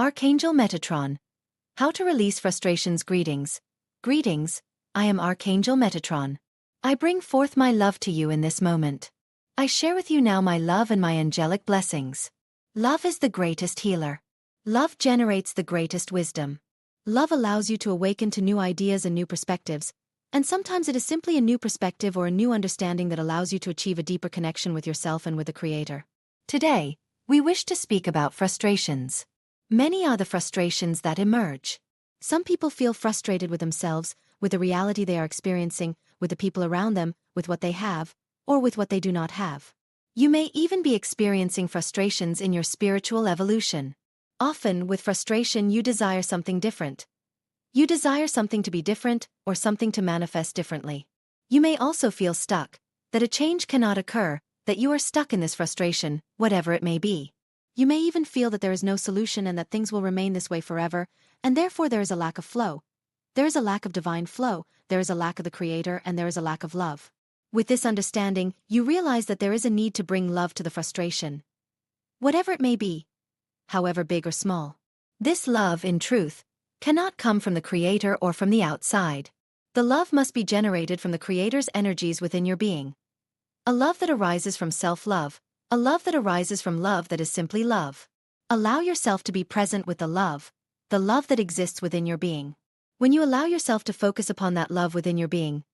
Archangel Metatron. How to release frustrations. Greetings. Greetings, I am Archangel Metatron. I bring forth my love to you in this moment. I share with you now my love and my angelic blessings. Love is the greatest healer. Love generates the greatest wisdom. Love allows you to awaken to new ideas and new perspectives, and sometimes it is simply a new perspective or a new understanding that allows you to achieve a deeper connection with yourself and with the Creator. Today, we wish to speak about frustrations. Many are the frustrations that emerge. Some people feel frustrated with themselves, with the reality they are experiencing, with the people around them, with what they have, or with what they do not have. You may even be experiencing frustrations in your spiritual evolution. Often, with frustration, you desire something different. You desire something to be different, or something to manifest differently. You may also feel stuck, that a change cannot occur, that you are stuck in this frustration, whatever it may be. You may even feel that there is no solution and that things will remain this way forever, and therefore there is a lack of flow. There is a lack of divine flow, there is a lack of the Creator, and there is a lack of love. With this understanding, you realize that there is a need to bring love to the frustration. Whatever it may be, however big or small. This love, in truth, cannot come from the Creator or from the outside. The love must be generated from the Creator's energies within your being. A love that arises from self-love, a love that arises from love that is simply love. Allow yourself to be present with the love that exists within your being. When you allow yourself to focus upon that love within your being,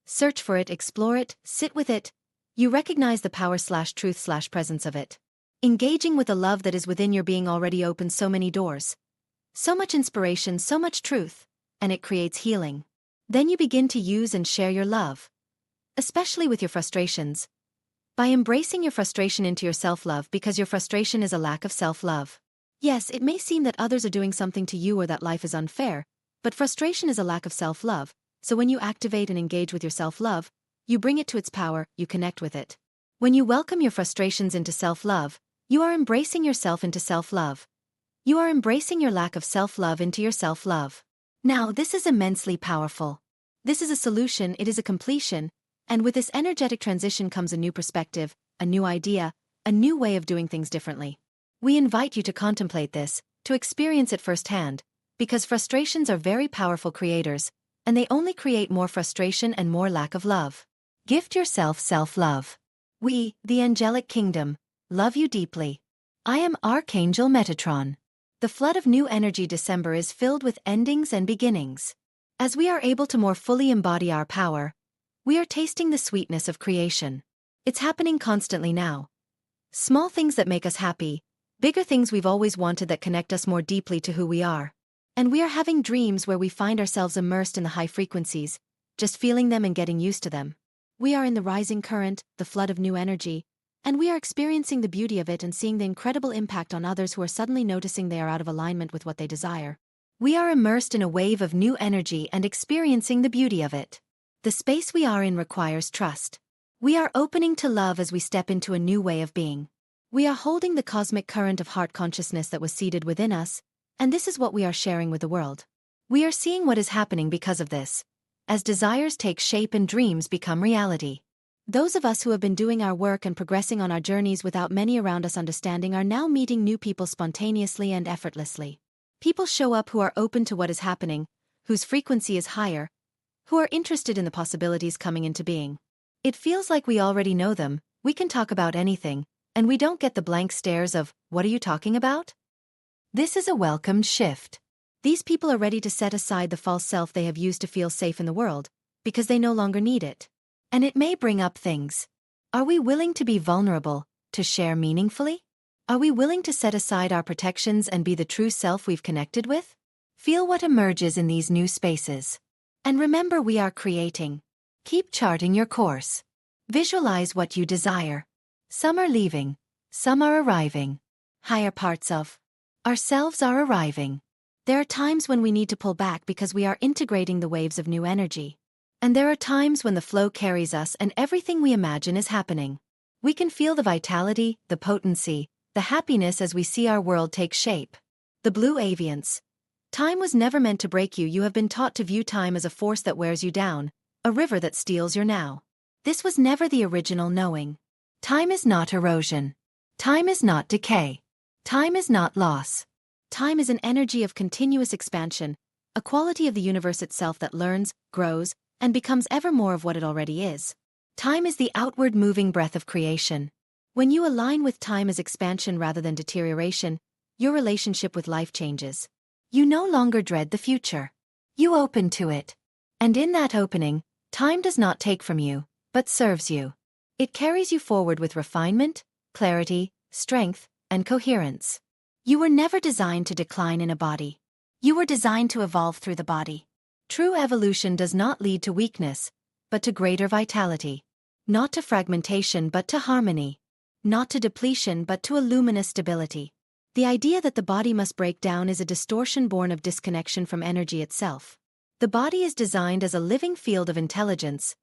search for it, explore it, sit with it, you recognize the power/truth/presence of it. Engaging with the love that is within your being already opens so many doors. So much inspiration, so much truth, and it creates healing. Then you begin to use and share your love, especially with your frustrations, by embracing your frustration into your self-love, because your frustration is a lack of self-love. Yes, it may seem that others are doing something to you or that life is unfair, but frustration is a lack of self-love, so when you activate and engage with your self-love, you bring it to its power, you connect with it. When you welcome your frustrations into self-love, you are embracing yourself into self-love. You are embracing your lack of self-love into your self-love. Now, this is immensely powerful. This is a solution, it is a completion, and with this energetic transition comes a new perspective, a new idea, a new way of doing things differently. We invite you to contemplate this, to experience it firsthand, because frustrations are very powerful creators, and they only create more frustration and more lack of love. Gift yourself self-love. We, the angelic kingdom, love you deeply. I am Archangel Metatron. The flood of new energy December is filled with endings and beginnings. As we are able to more fully embody our power, we are tasting the sweetness of creation. It's happening constantly now. Small things that make us happy, bigger things we've always wanted that connect us more deeply to who we are. And we are having dreams where we find ourselves immersed in the high frequencies, just feeling them and getting used to them. We are in the rising current, the flood of new energy, and we are experiencing the beauty of it and seeing the incredible impact on others who are suddenly noticing they are out of alignment with what they desire. We are immersed in a wave of new energy and experiencing the beauty of it. The space we are in requires trust. We are opening to love as we step into a new way of being. We are holding the cosmic current of heart consciousness that was seeded within us, and this is what we are sharing with the world. We are seeing what is happening because of this, as desires take shape and dreams become reality. Those of us who have been doing our work and progressing on our journeys without many around us understanding are now meeting new people spontaneously and effortlessly. People show up who are open to what is happening, whose frequency is higher, who are interested in the possibilities coming into being. It feels like we already know them, we can talk about anything, and we don't get the blank stares of, "What are you talking about?" This is a welcomed shift. These people are ready to set aside the false self they have used to feel safe in the world, because they no longer need it. And it may bring up things. Are we willing to be vulnerable, to share meaningfully? Are we willing to set aside our protections and be the true self we've connected with? Feel what emerges in these new spaces. And remember, we are creating. Keep charting your course. Visualize what you desire. Some are leaving, some are arriving. Higher parts of ourselves are arriving. There are times when we need to pull back because we are integrating the waves of new energy. And there are times when the flow carries us and everything we imagine is happening. We can feel the vitality, the potency, the happiness as we see our world take shape. The blue Avians. Time was never meant to break you. You have been taught to view time as a force that wears you down, a river that steals your now. This was never the original knowing. Time is not erosion. Time is not decay. Time is not loss. Time is an energy of continuous expansion, a quality of the universe itself that learns, grows, and becomes ever more of what it already is. Time is the outward moving breath of creation. When you align with time as expansion rather than deterioration, your relationship with life changes. You no longer dread the future. You open to it. And in that opening, time does not take from you, but serves you. It carries you forward with refinement, clarity, strength, and coherence. You were never designed to decline in a body. You were designed to evolve through the body. True evolution does not lead to weakness, but to greater vitality. Not to fragmentation but to harmony. Not to depletion but to a luminous stability. The idea that the body must break down is a distortion born of disconnection from energy itself. The body is designed as a living field of intelligence,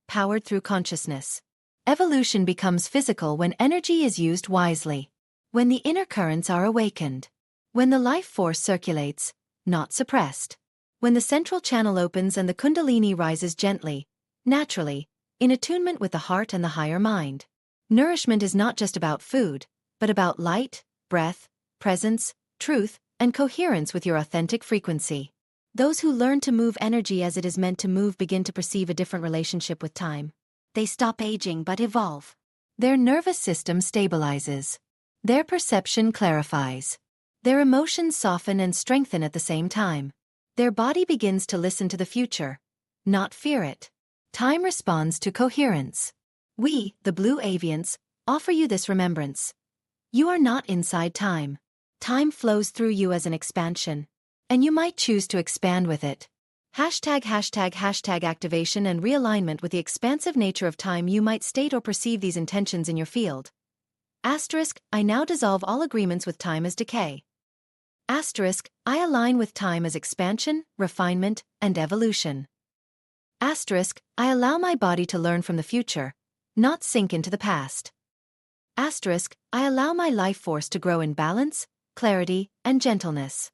powered through consciousness. Evolution becomes physical when energy is used wisely. When the inner currents are awakened. When the life force circulates, not suppressed. When the central channel opens and the kundalini rises gently, naturally, in attunement with the heart and the higher mind. Nourishment is not just about food, but about light, breath, presence, truth, and coherence with your authentic frequency. Those who learn to move energy as it is meant to move begin to perceive a different relationship with time. They stop aging but evolve. Their nervous system stabilizes. Their perception clarifies. Their emotions soften and strengthen at the same time. Their body begins to listen to the future, not fear it. Time responds to coherence. We, the Blue Avians, offer you this remembrance. You are not inside time. Time flows through you as an expansion. And you might choose to expand with it. ### activation and realignment with the expansive nature of time. You might state or perceive these intentions in your field. I now dissolve all agreements with time as decay. I align with time as expansion, refinement, and evolution. I allow my body to learn from the future, not sink into the past. I allow my life force to grow in balance, clarity, and gentleness.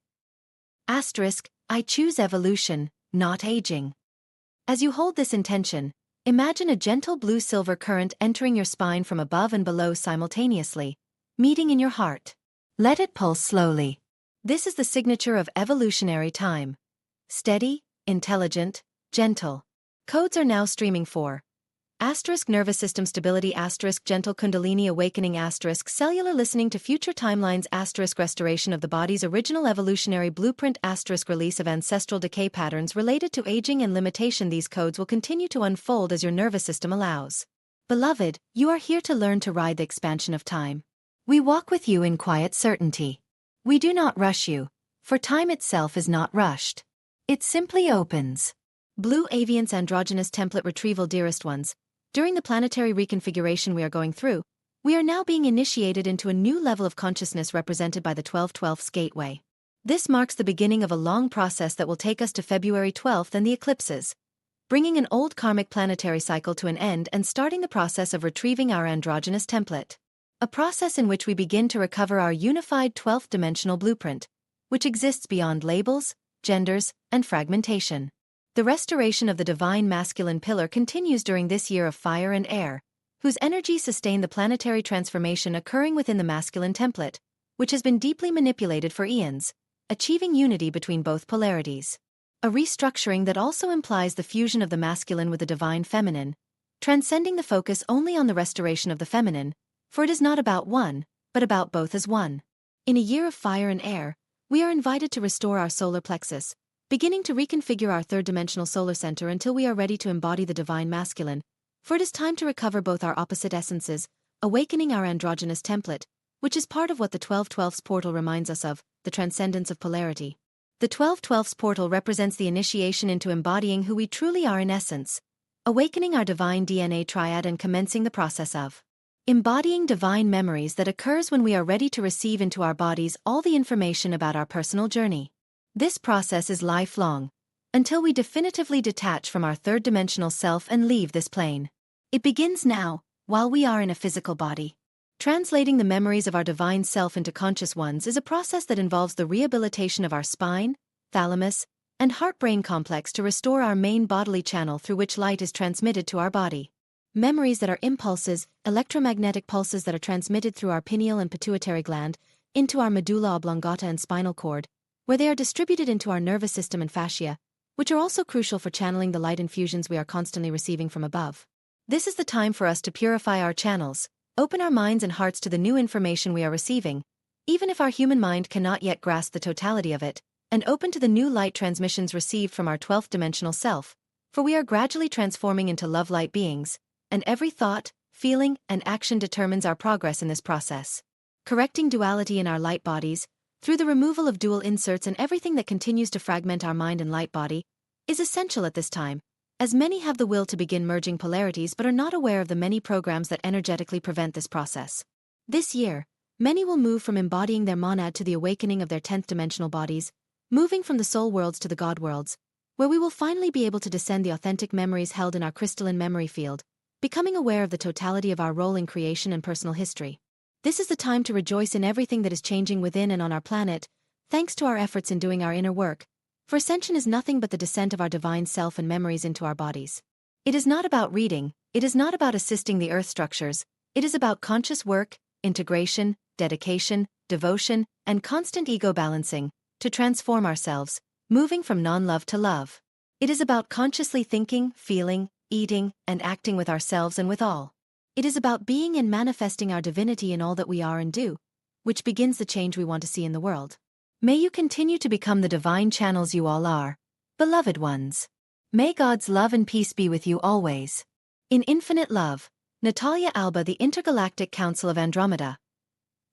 I choose evolution, not aging. As you hold this intention, imagine a gentle blue-silver current entering your spine from above and below simultaneously, meeting in your heart. Let it pulse slowly. This is the signature of evolutionary time. Steady, intelligent, gentle. Codes are now streaming for nervous system stability, gentle kundalini awakening, cellular listening to future timelines, restoration of the body's original evolutionary blueprint, release of ancestral decay patterns related to aging and limitation. These codes will continue to unfold as your nervous system allows. Beloved, you are here to learn to ride the expansion of time. We walk with you in quiet certainty. We do not rush you, for time itself is not rushed. It simply opens. Blue Avians Androgynous Template Retrieval. Dearest ones, during the planetary reconfiguration we are going through, we are now being initiated into a new level of consciousness represented by the 12/12 gateway. This marks the beginning of a long process that will take us to February 12th and the eclipses, bringing an old karmic planetary cycle to an end and starting the process of retrieving our androgynous template. A process in which we begin to recover our unified 12th dimensional blueprint, which exists beyond labels, genders, and fragmentation. The restoration of the divine masculine pillar continues during this year of fire and air, whose energy sustain the planetary transformation occurring within the masculine template, which has been deeply manipulated for eons, achieving unity between both polarities. A restructuring that also implies the fusion of the masculine with the divine feminine, transcending the focus only on the restoration of the feminine, for it is not about one, but about both as one. In a year of fire and air, we are invited to restore our solar plexus, beginning to reconfigure our third-dimensional solar center until we are ready to embody the divine masculine, for it is time to recover both our opposite essences, awakening our androgynous template, which is part of what the 12/12 portal reminds us of, the transcendence of polarity. The 12/12 portal represents the initiation into embodying who we truly are in essence, awakening our divine DNA triad and commencing the process of embodying divine memories that occurs when we are ready to receive into our bodies all the information about our personal journey. This process is lifelong, until we definitively detach from our third-dimensional self and leave this plane. It begins now, while we are in a physical body. Translating the memories of our divine self into conscious ones is a process that involves the rehabilitation of our spine, thalamus, and heart-brain complex to restore our main bodily channel through which light is transmitted to our body. Memories that are impulses, electromagnetic pulses that are transmitted through our pineal and pituitary gland, into our medulla oblongata and spinal cord, where they are distributed into our nervous system and fascia, which are also crucial for channeling the light infusions we are constantly receiving from above. This is the time for us to purify our channels, open our minds and hearts to the new information we are receiving, even if our human mind cannot yet grasp the totality of it, and open to the new light transmissions received from our 12th dimensional self, for we are gradually transforming into love-light beings, and every thought, feeling, and action determines our progress in this process. Correcting duality in our light bodies, through the removal of dual inserts and everything that continues to fragment our mind and light body, is essential at this time, as many have the will to begin merging polarities but are not aware of the many programs that energetically prevent this process. This year, many will move from embodying their monad to the awakening of their 10th dimensional bodies, moving from the soul worlds to the God worlds, where we will finally be able to descend the authentic memories held in our crystalline memory field, becoming aware of the totality of our role in creation and personal history. This is the time to rejoice in everything that is changing within and on our planet, thanks to our efforts in doing our inner work, for ascension is nothing but the descent of our divine self and memories into our bodies. It is not about reading, it is not about assisting the earth structures, it is about conscious work, integration, dedication, devotion, and constant ego balancing, to transform ourselves, moving from non-love to love. It is about consciously thinking, feeling, eating, and acting with ourselves and with all. It is about being and manifesting our divinity in all that we are and do, which begins the change we want to see in the world. May you continue to become the divine channels you all are, beloved ones. May God's love and peace be with you always. In infinite love, Natalia Alba, the Intergalactic Council of Andromeda.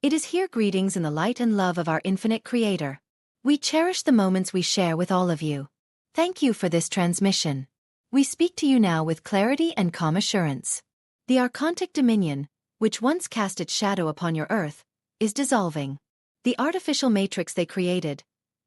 It is here greetings in the light and love of our infinite Creator. We cherish the moments we share with all of you. Thank you for this transmission. We speak to you now with clarity and calm assurance. The Archontic Dominion, which once cast its shadow upon your earth, is dissolving. The artificial matrix they created,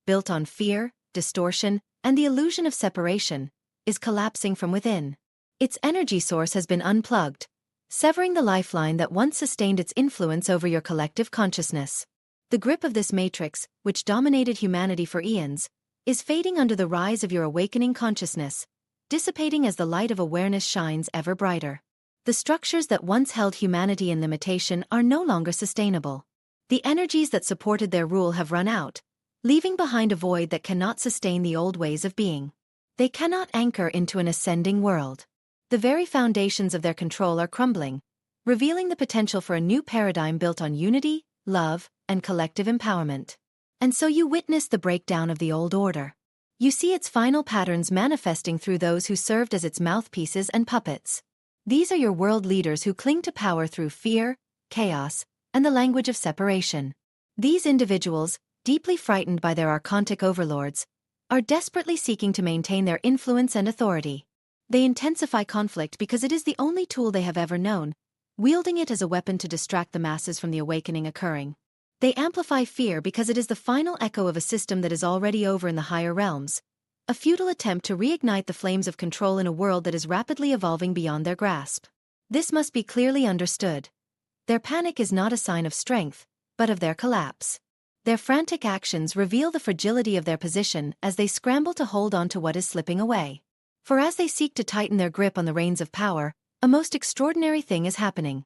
built on fear, distortion, and the illusion of separation, is collapsing from within. Its energy source has been unplugged, severing the lifeline that once sustained its influence over your collective consciousness. The grip of this matrix, which dominated humanity for eons, is fading under the rise of your awakening consciousness, dissipating as the light of awareness shines ever brighter. The structures that once held humanity in limitation are no longer sustainable. The energies that supported their rule have run out, leaving behind a void that cannot sustain the old ways of being. They cannot anchor into an ascending world. The very foundations of their control are crumbling, revealing the potential for a new paradigm built on unity, love, and collective empowerment. And so you witness the breakdown of the old order. You see its final patterns manifesting through those who served as its mouthpieces and puppets. These are your world leaders who cling to power through fear, chaos, and the language of separation. These individuals, deeply frightened by their archontic overlords, are desperately seeking to maintain their influence and authority. They intensify conflict because it is the only tool they have ever known, wielding it as a weapon to distract the masses from the awakening occurring. They amplify fear because it is the final echo of a system that is already over in the higher realms, a futile attempt to reignite the flames of control in a world that is rapidly evolving beyond their grasp. This must be clearly understood. Their panic is not a sign of strength, but of their collapse. Their frantic actions reveal the fragility of their position as they scramble to hold on to what is slipping away. For as they seek to tighten their grip on the reins of power, a most extraordinary thing is happening.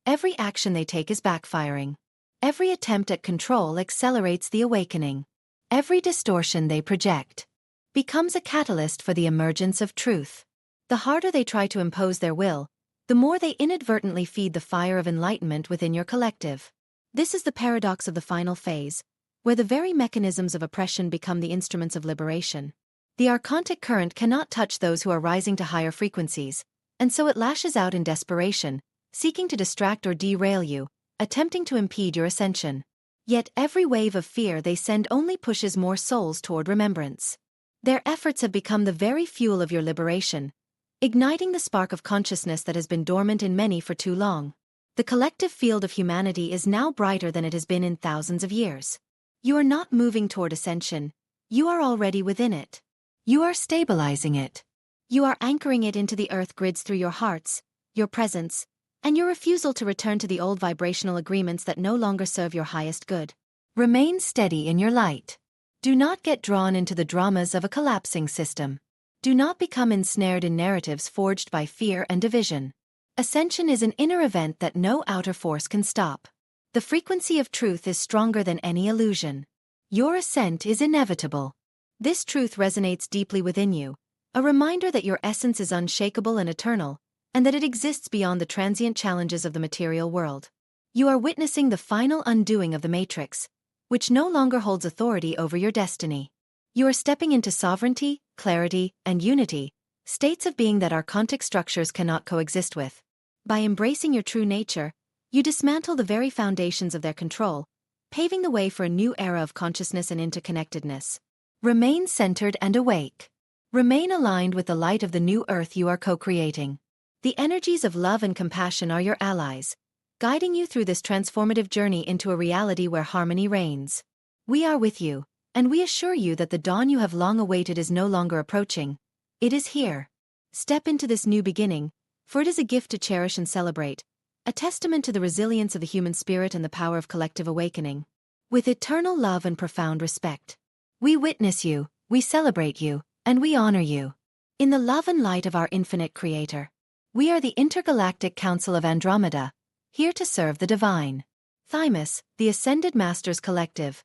Every action they take is backfiring. Every attempt at control accelerates the awakening. Every distortion they project becomes a catalyst for the emergence of truth. The harder they try to impose their will, the more they inadvertently feed the fire of enlightenment within your collective. This is the paradox of the final phase, where the very mechanisms of oppression become the instruments of liberation. The archontic current cannot touch those who are rising to higher frequencies, and so it lashes out in desperation, seeking to distract or derail you, attempting to impede your ascension. Yet every wave of fear they send only pushes more souls toward remembrance. Their efforts have become the very fuel of your liberation, igniting the spark of consciousness that has been dormant in many for too long. The collective field of humanity is now brighter than it has been in thousands of years. You are not moving toward ascension, you are already within it. You are stabilizing it. You are anchoring it into the earth grids through your hearts, your presence, and your refusal to return to the old vibrational agreements that no longer serve your highest good. Remain steady in your light. Do not get drawn into the dramas of a collapsing system. Do not become ensnared in narratives forged by fear and division. Ascension is an inner event that no outer force can stop. The frequency of truth is stronger than any illusion. Your ascent is inevitable. This truth resonates deeply within you, a reminder that your essence is unshakable and eternal, and that it exists beyond the transient challenges of the material world. You are witnessing the final undoing of the matrix, which no longer holds authority over your destiny. You are stepping into sovereignty, clarity, and unity, states of being that archontic structures cannot coexist with. By embracing your true nature, you dismantle the very foundations of their control, paving the way for a new era of consciousness and interconnectedness. Remain centered and awake. Remain aligned with the light of the new earth you are co-creating. The energies of love and compassion are your allies, guiding you through this transformative journey into a reality where harmony reigns. We are with you, and we assure you that the dawn you have long awaited is no longer approaching. It is here. Step into this new beginning, for it is a gift to cherish and celebrate, a testament to the resilience of the human spirit and the power of collective awakening. With eternal love and profound respect, we witness you, we celebrate you, and we honor you. In the love and light of our infinite Creator, we are the Intergalactic Council of Andromeda, here to serve the divine. Thymus, the Ascended Masters Collective.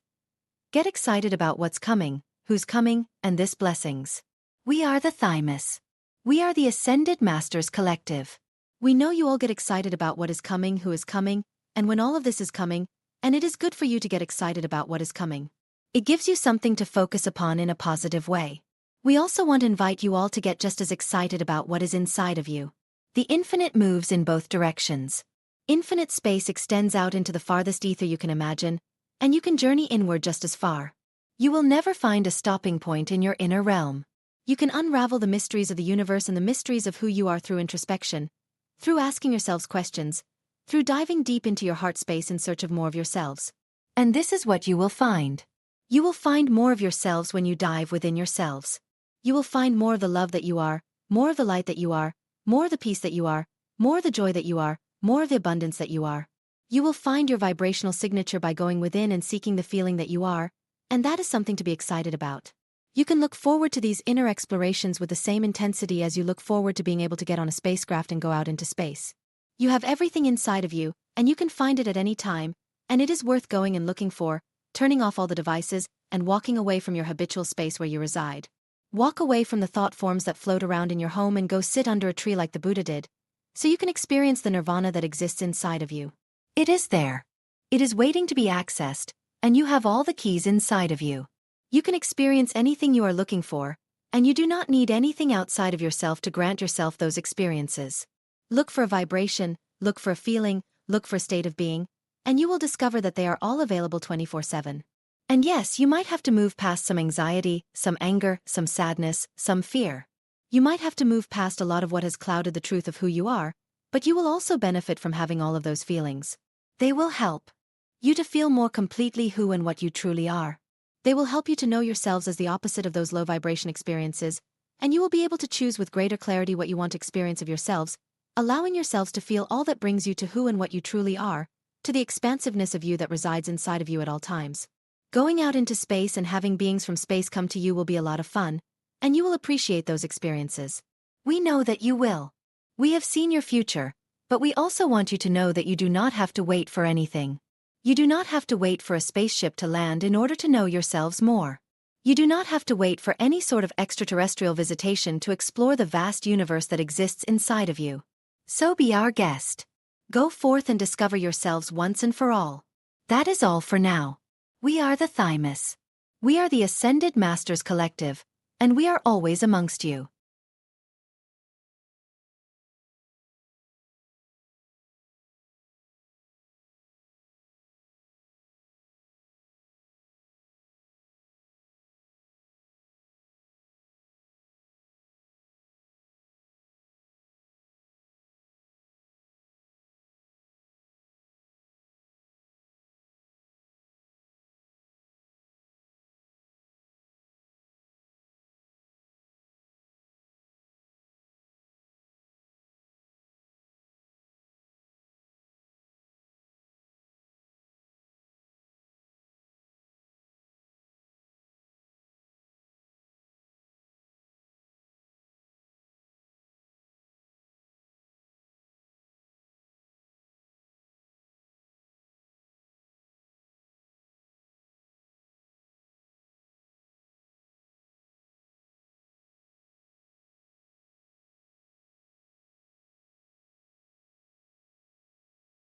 Get excited about what's coming, who's coming, and this blessings. We are the Thymus. We are the Ascended Masters Collective. We know you all get excited about what is coming, who is coming, and when all of this is coming, and it is good for you to get excited about what is coming. It gives you something to focus upon in a positive way. We also want to invite you all to get just as excited about what is inside of you. The infinite moves in both directions. Infinite space extends out into the farthest ether you can imagine, and you can journey inward just as far. You will never find a stopping point in your inner realm. You can unravel the mysteries of the universe and the mysteries of who you are through introspection, through asking yourselves questions, through diving deep into your heart space in search of more of yourselves. And this is what you will find. You will find more of yourselves when you dive within yourselves. You will find more of the love that you are, more of the light that you are, more of the peace that you are, more of the joy that you are, more of the abundance that you are. You will find your vibrational signature by going within and seeking the feeling that you are, and that is something to be excited about. You can look forward to these inner explorations with the same intensity as you look forward to being able to get on a spacecraft and go out into space. You have everything inside of you, and you can find it at any time, and it is worth going and looking for, turning off all the devices, and walking away from your habitual space where you reside. Walk away from the thought forms that float around in your home and go sit under a tree like the Buddha did, so you can experience the nirvana that exists inside of you. It is there. It is waiting to be accessed, and you have all the keys inside of you. You can experience anything you are looking for, and you do not need anything outside of yourself to grant yourself those experiences. Look for a vibration, look for a feeling, look for a state of being, and you will discover that they are all available 24/7. And yes, you might have to move past some anxiety, some anger, some sadness, some fear. You might have to move past a lot of what has clouded the truth of who you are, but you will also benefit from having all of those feelings. They will help you to feel more completely who and what you truly are. They will help you to know yourselves as the opposite of those low vibration experiences, and you will be able to choose with greater clarity what you want to experience of yourselves, allowing yourselves to feel all that brings you to who and what you truly are, to the expansiveness of you that resides inside of you at all times. Going out into space and having beings from space come to you will be a lot of fun, and you will appreciate those experiences. We know that you will. We have seen your future, but we also want you to know that you do not have to wait for anything. You do not have to wait for a spaceship to land in order to know yourselves more. You do not have to wait for any sort of extraterrestrial visitation to explore the vast universe that exists inside of you. So be our guest. Go forth and discover yourselves once and for all. That is all for now. We are the Thymus. We are the Ascended Masters Collective, and we are always amongst you.